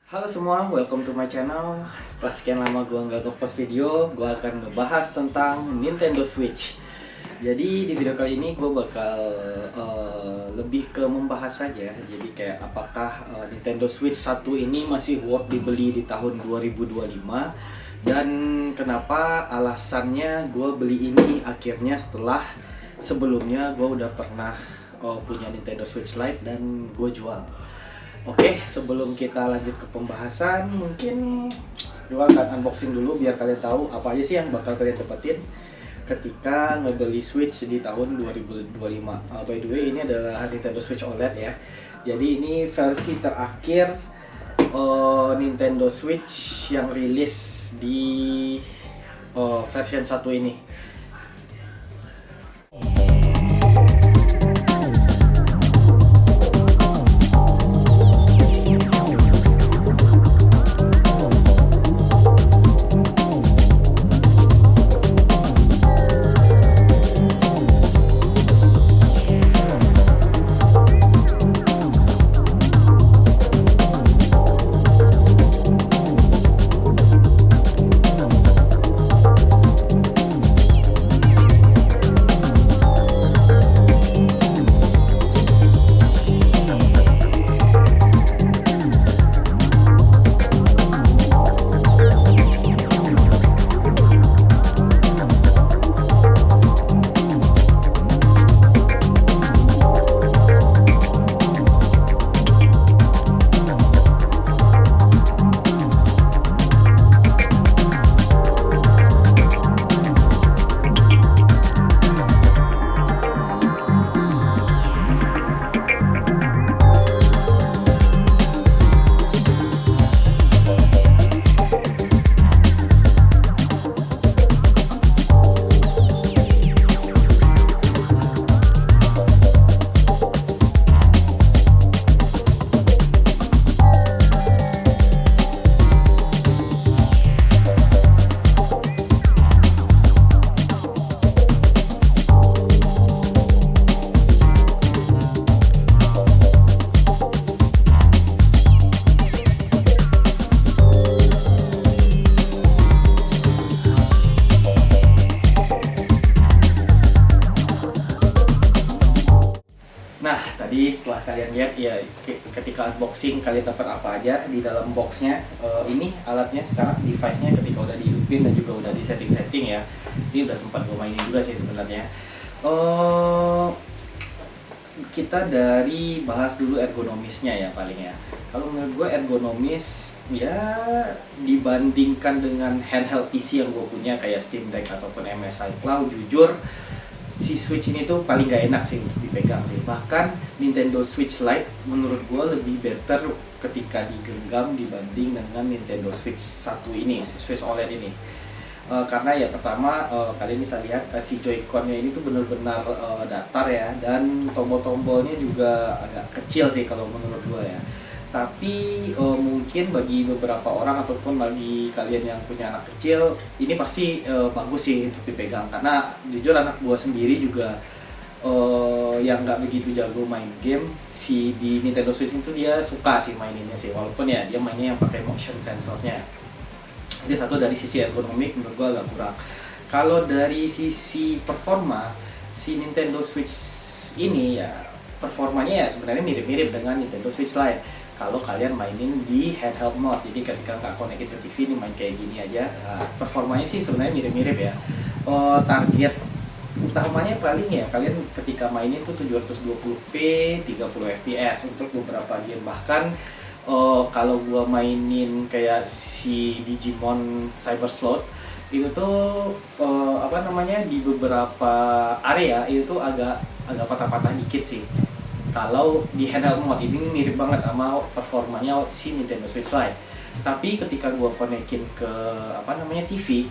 Halo semua, welcome to my channel. Setelah sekian lama gue nggak ngepost video, gue akan ngebahas tentang Nintendo Switch. Jadi di video kali ini gue bakal lebih ke membahas saja. Jadi kayak apakah Nintendo Switch 1 ini masih worth dibeli di tahun 2025, dan kenapa alasannya gue beli ini akhirnya setelah sebelumnya gue udah pernah punya Nintendo Switch Lite dan gue jual. Oke, sebelum kita lanjut ke pembahasan, mungkin gue akan unboxing dulu biar kalian tahu apa aja sih yang bakal kalian dapetin ketika ngebeli Switch di tahun 2025. By the way, ini adalah Nintendo Switch OLED ya. Jadi ini versi terakhir Nintendo Switch yang rilis di version 1 ini. Nah, tadi setelah kalian lihat ya, ketika unboxing kalian dapat apa aja di dalam boxnya. Ini alatnya sekarang, device-nya ketika udah dihidupin dan juga udah di setting-setting ya. Ini udah sempat gue mainin juga sih sebenarnya. Kita dari bahas dulu ergonomisnya ya paling ya. Kalau menurut gue ergonomis ya, dibandingkan dengan handheld PC yang gue punya kayak Steam Deck ataupun MSI Cloud, jujur si Switch ini tuh paling gak enak sih untuk dipegang sih. Bahkan Nintendo Switch Lite menurut gue lebih better ketika digenggam dibanding dengan Nintendo Switch 1 ini, si Switch OLED ini. Karena ya pertama, kalian bisa lihat si Joy-Con-nya ini tuh benar-benar datar ya, dan tombol-tombolnya juga agak kecil sih kalau menurut gue ya. Tapi mungkin bagi beberapa orang ataupun bagi kalian yang punya anak kecil, ini pasti bagus sih untuk dipegang. Karena jujur anak gua sendiri juga yang nggak begitu jago main game, si di Nintendo Switch itu dia suka sih maininnya sih, walaupun ya dia mainnya yang pakai motion sensornya. Jadi satu dari sisi ergonomik menurut gua agak kurang. Kalau dari sisi performa, si Nintendo Switch ini ya performanya ya sebenarnya mirip-mirip dengan Nintendo Switch Lite. Kalau kalian mainin di handheld mode, jadi ketika nggak connected ke TV, ini main kayak gini aja. Nah, performanya sih sebenarnya mirip-mirip ya. Target utamanya paling ya kalian ketika mainin tuh 720p 30 fps untuk beberapa game. Bahkan kalau gua mainin kayak si Digimon Cyber Sleuth itu tuh di beberapa area itu tuh agak patah-patah dikit sih. Kalau di handheld mode ini mirip banget sama performanya si Nintendo Switch Lite. Tapi ketika gua konekin ke TV,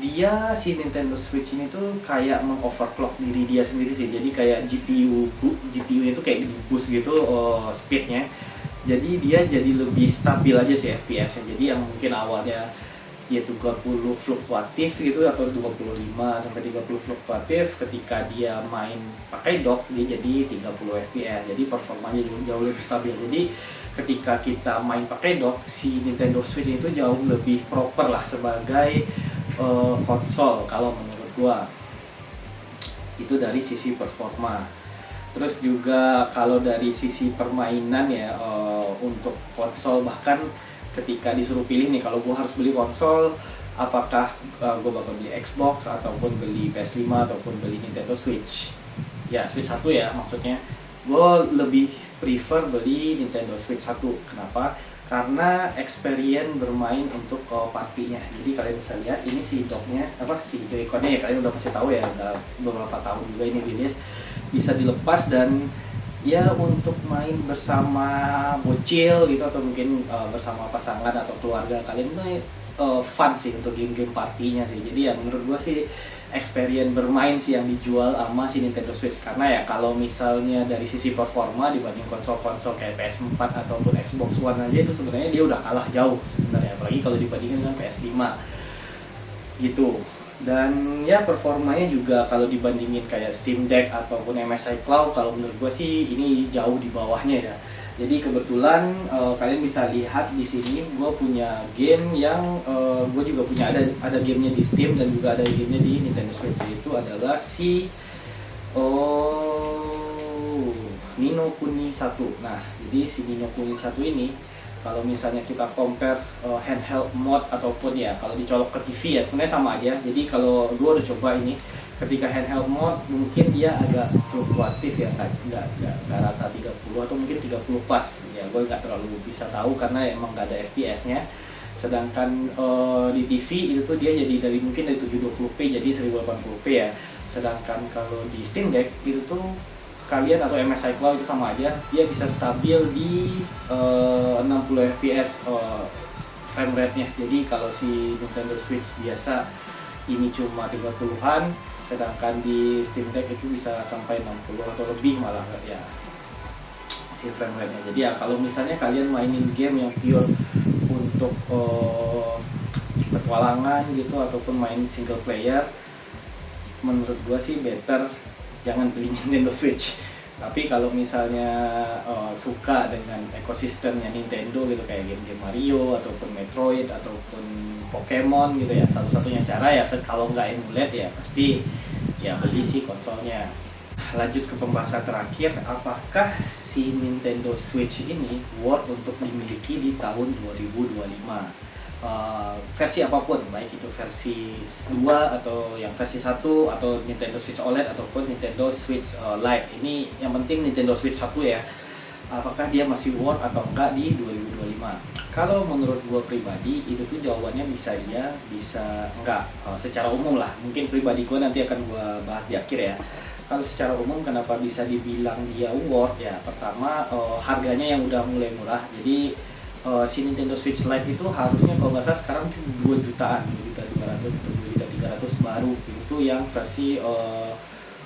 dia si Nintendo Switch ini tuh kayak mengoverclock diri dia sendiri sih. Jadi kayak GPU-nya tuh kayak di boost gitu speednya. Jadi dia jadi lebih stabil aja sih FPS-nya. Jadi yang mungkin awalnya yaitu 30 fluktuatif gitu atau 25 sampai 30 fluktuatif, ketika dia main pakai dock dia jadi 30 fps, jadi performanya jauh lebih stabil. Jadi ketika kita main pakai dock, si Nintendo Switch itu jauh lebih proper lah sebagai konsol kalau menurut gua. Itu dari sisi performa. Terus juga kalau dari sisi permainan ya, untuk konsol, bahkan ketika disuruh pilih nih, kalau gua harus beli konsol, apakah gue bakal beli Xbox ataupun beli PS5 ataupun beli Nintendo Switch. Ya Switch 1 ya maksudnya. Gue lebih prefer beli Nintendo Switch 1. Kenapa? Karena experience bermain untuk partinya. Jadi kalian bisa lihat ini si docknya, si Joy-Con-nya ya, kalian udah pasti tahu ya, udah beberapa tahun juga ini rilis. Bisa dilepas dan ya untuk main bersama bocil gitu, atau mungkin bersama pasangan atau keluarga kalian itu fun sih untuk game-game partinya sih. Jadi ya menurut gua sih experience bermain sih yang dijual sama si Nintendo Switch. Karena ya kalau misalnya dari sisi performa dibanding konsol-konsol kayak PS4 ataupun Xbox One aja, itu sebenarnya dia udah kalah jauh sebenarnya, apalagi kalau dibandingkan dengan PS5 gitu. Dan ya performanya juga kalau dibandingin kayak Steam Deck ataupun MSI Cloud, kalau menurut gue sih ini jauh di bawahnya ya. Jadi kebetulan kalian bisa lihat di sini gue punya game yang gue juga punya, ada gamenya di Steam dan juga ada gamenya di Nintendo Switch. Itu adalah si Ni no Kuni 1. Nah, jadi si Ni no Kuni 1 ini kalau misalnya kita compare handheld mode ataupun ya kalau dicolok ke TV ya sebenarnya sama aja. Jadi kalau gue udah coba ini, ketika handheld mode mungkin dia agak fluktuatif ya, nggak rata 30 atau mungkin 30 pas ya, gue nggak terlalu bisa tahu karena emang nggak ada FPS-nya. Sedangkan di TV itu tuh dia jadi mungkin dari 720p jadi 1080p ya. Sedangkan kalau di Steam Deck itu tuh kalian atau MSI Cloud itu sama aja, dia bisa stabil di 60 fps frame rate-nya. Jadi kalau si Nintendo Switch biasa ini cuma 30-an, sedangkan di Steam Deck itu bisa sampai 60 atau lebih malah ya si frame rate-nya. Jadi ya kalau misalnya kalian mainin game yang pure untuk petualangan gitu ataupun main single player, menurut gua sih better jangan beli Nintendo Switch. Tapi kalau misalnya suka dengan ekosistemnya Nintendo gitu, kayak game-game Mario ataupun Metroid ataupun Pokemon gitu ya, satu-satunya cara ya kalau nggak emulate ya pasti ya beli sih konsolnya. Lanjut ke pembahasan terakhir, apakah si Nintendo Switch ini worth untuk dimiliki di tahun 2025? Versi apapun, baik itu versi 2 atau yang versi 1 atau Nintendo Switch OLED ataupun Nintendo Switch Lite. Ini yang penting Nintendo Switch 1 ya. Apakah dia masih worth atau enggak di 2025? Kalau menurut gue pribadi itu tuh jawabannya bisa iya, bisa enggak. Secara umum lah, mungkin pribadi gue nanti akan gue bahas di akhir ya. Kalau secara umum kenapa bisa dibilang dia worth ya, pertama harganya yang udah mulai murah. Jadi si Nintendo Switch Lite itu harusnya kalau nggak salah sekarang 2 jutaan, 2.200.000 atau 2.300.000 baru. Itu yang versi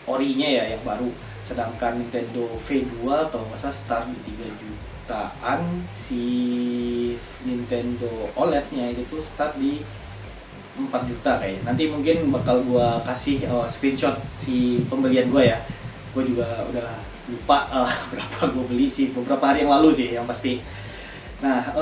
ori-nya ya, yang baru. Sedangkan Nintendo V2 kalau nggak salah start di 3 jutaan. Si Nintendo OLED-nya itu tuh start di 4 juta kayaknya. Nanti mungkin bakal gua kasih screenshot si pembelian gua ya. Gua juga udah lupa berapa gua beli sih, beberapa hari yang lalu sih yang pasti. Nah,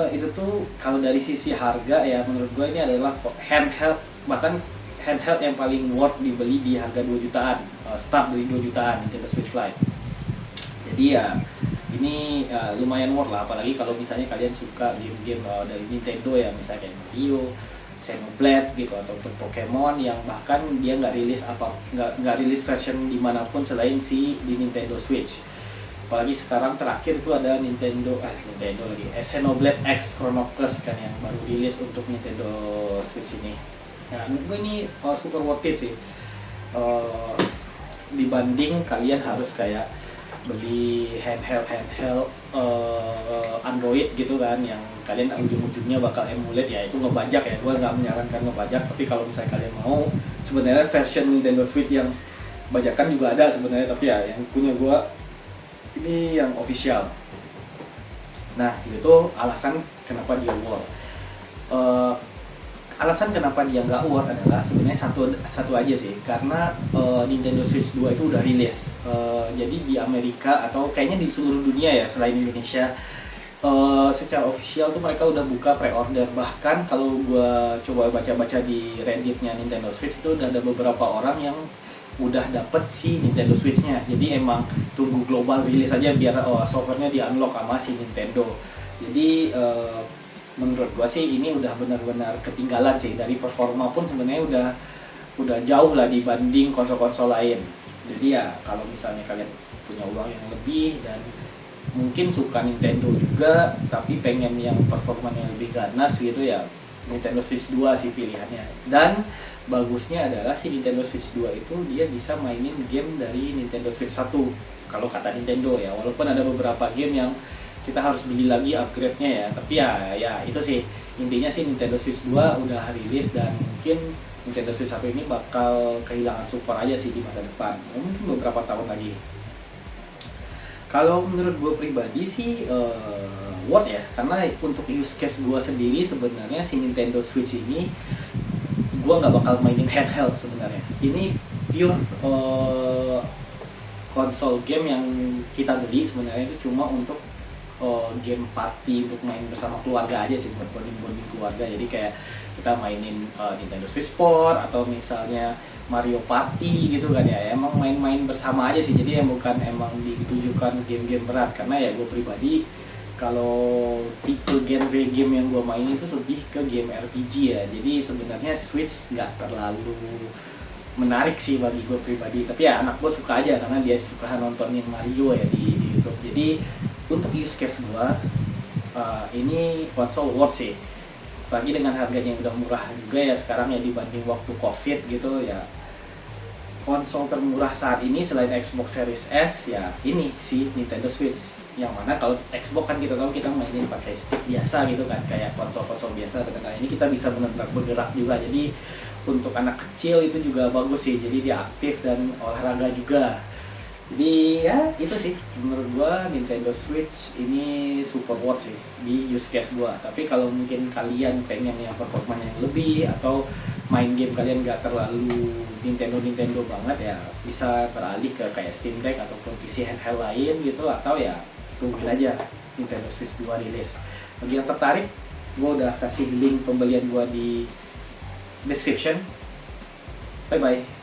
itu tuh kalau dari sisi harga ya menurut gue ini adalah handheld, bahkan handheld yang paling worth dibeli di harga 2 jutaan, start dari 2 jutaan Nintendo Switch Lite. Jadi ya ini lumayan worth lah, apalagi kalau misalnya kalian suka game-game dari Nintendo ya, misalnya kayak Mario, Xenoblade gitu ataupun Pokemon yang bahkan dia nggak rilis version dimanapun selain di Nintendo Switch. Apalagi sekarang terakhir itu ada Nintendo lagi Xenoblade X Chrono Cross kan yang baru rilis untuk Nintendo Switch ini. Nah, menurut gue ini super worth it sih. Dibanding kalian harus kayak beli handheld Android gitu kan, yang kalian ujung-ujungnya bakal emulate ya, itu ngebajak ya. Gue nggak menyarankan ngebajak, tapi kalau misalnya kalian mau, sebenarnya version Nintendo Switch yang bajakan juga ada sebenarnya, tapi ya yang punya gue ini yang official. Nah, itu alasan kenapa dia worth. Alasan kenapa dia nggak worth adalah sebenarnya satu aja sih, karena Nintendo Switch 2 itu udah rilis. Jadi di Amerika atau kayaknya di seluruh dunia ya selain Indonesia secara official tuh mereka udah buka pre-order. Bahkan kalau gua coba baca-baca di Redditnya Nintendo Switch itu udah ada beberapa orang yang udah dapet si Nintendo Switch-nya. Jadi emang tunggu global rilis aja biar software-nya di unlock sama si Nintendo. Jadi menurut gua sih ini udah benar-benar ketinggalan sih, dari performa pun sebenarnya udah jauh lah dibanding konsol-konsol lain. Jadi ya kalau misalnya kalian punya uang yang lebih dan mungkin suka Nintendo juga tapi pengen yang performanya lebih ganas gitu ya, Nintendo Switch 2 sih pilihannya. Dan bagusnya adalah si Nintendo Switch 2 itu dia bisa mainin game dari Nintendo Switch 1 kalau kata Nintendo ya, walaupun ada beberapa game yang kita harus beli lagi upgrade-nya ya, tapi ya itu sih intinya sih Nintendo Switch 2 udah rilis dan mungkin Nintendo Switch 1 ini bakal kehilangan support aja sih di masa depan, mungkin beberapa tahun lagi. Kalau menurut gue pribadi sih worth ya, karena untuk use case gue sendiri sebenarnya si Nintendo Switch ini gue nggak bakal mainin handheld sebenarnya. Ini pure konsol game yang kita beli sebenarnya itu cuma untuk game party, untuk main bersama keluarga aja sih, buat bonding keluarga. Jadi kayak kita mainin Nintendo Switch Sport atau misalnya Mario Party gitu kan ya, emang main-main bersama aja sih. Jadi bukan emang ditujukan game-game berat, karena ya gue pribadi kalau tipe genre game yang gue main itu lebih ke game RPG ya. Jadi sebenarnya Switch nggak terlalu menarik sih bagi gue pribadi, tapi ya anak gue suka aja karena dia suka nontonin Mario ya di YouTube. Jadi untuk use case gue ini konsol worth sih, apalagi dengan harganya yang udah murah juga ya sekarang ya, dibanding waktu COVID gitu ya. Konsol termurah saat ini selain Xbox Series S ya ini si Nintendo Switch, yang mana kalau Xbox kan kita tahu kita mainin pakai stick biasa gitu kan, kayak konsol-konsol biasa. Sedangkan ini kita bisa benar-benar bergerak juga, jadi untuk anak kecil itu juga bagus sih, jadi dia aktif dan olahraga juga. Jadi ya itu sih menurut gua Nintendo Switch ini super worth sih di use case gua. Tapi kalau mungkin kalian pengen yang performanya yang lebih atau main game kalian gak terlalu Nintendo banget ya, bisa beralih ke kayak Steam Deck ataupun PC handheld lain gitu, atau ya tungguin aja Nintendo Switch 2 rilis. Bagi yang tertarik, gua udah kasih link pembelian gua di description. Bye bye.